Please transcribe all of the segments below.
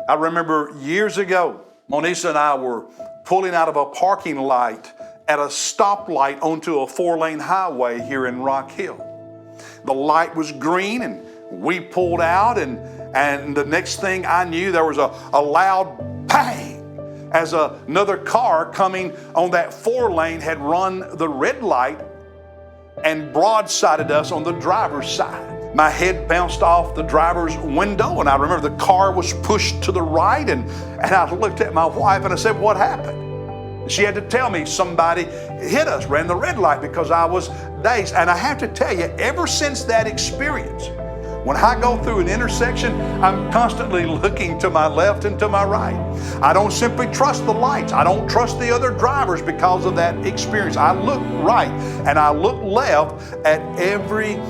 I remember years ago, Monisa and I were pulling out of a parking lot at a stoplight onto a 4-lane highway here in Rock Hill. The light was green and we pulled out, and the next thing I knew, there was a loud bang as another car coming on that 4-lane had run the red light and broadsided us on the driver's side. My head bounced off the driver's window, and I remember the car was pushed to the right, and I looked at my wife and I said, "What happened?" She had to tell me somebody hit us, ran the red light, because I was dazed. And I have to tell you, ever since that experience, when I go through an intersection, I'm constantly looking to my left and to my right. I don't simply trust the lights. I don't trust the other drivers because of that experience. I look right and I look left at every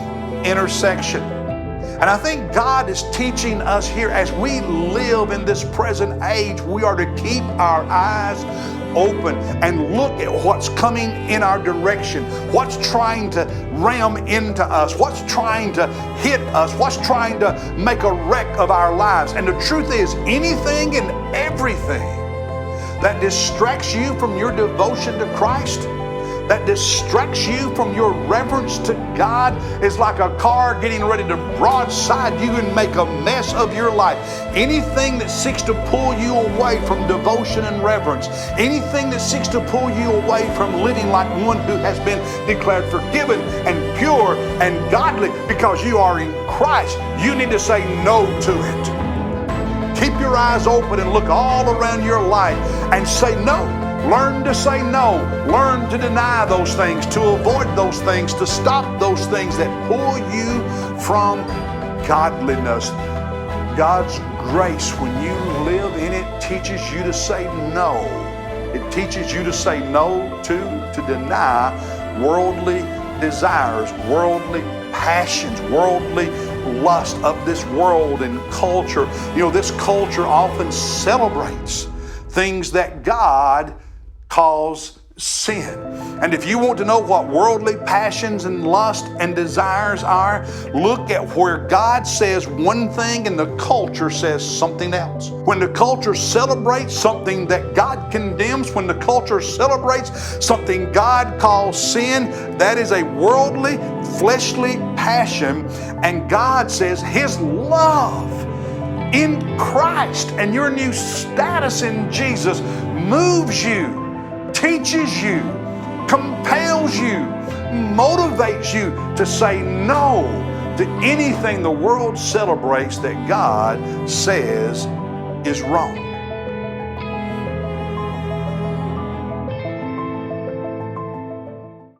intersection. And I think God is teaching us here, as we live in this present age, we are to keep our eyes open and look at what's coming in our direction, what's trying to ram into us, what's trying to hit us, what's trying to make a wreck of our lives. And the truth is, anything and everything that distracts you from your devotion to Christ, that distracts you from your reverence to God, is like a car getting ready to broadside you and make a mess of your life. Anything that seeks to pull you away from devotion and reverence, anything that seeks to pull you away from living like one who has been declared forgiven and pure and godly because you are in Christ, you need to say no to it. Keep your eyes open and look all around your life and say no. Learn to say no. Learn to deny those things, to avoid those things, to stop those things that pull you from godliness. God's grace, when you live in it, teaches you to say no. It teaches you to say no to deny worldly desires, worldly passions, worldly lust of this world and culture. You know, this culture often celebrates things that God calls sin. And if you want to know what worldly passions and lust and desires are, look at where God says one thing and the culture says something else. When the culture celebrates something that God condemns, when the culture celebrates something God calls sin, that is a worldly, fleshly passion. And God says His love in Christ and your new status in Jesus moves you, teaches you, compels you, motivates you to say no to anything the world celebrates that God says is wrong.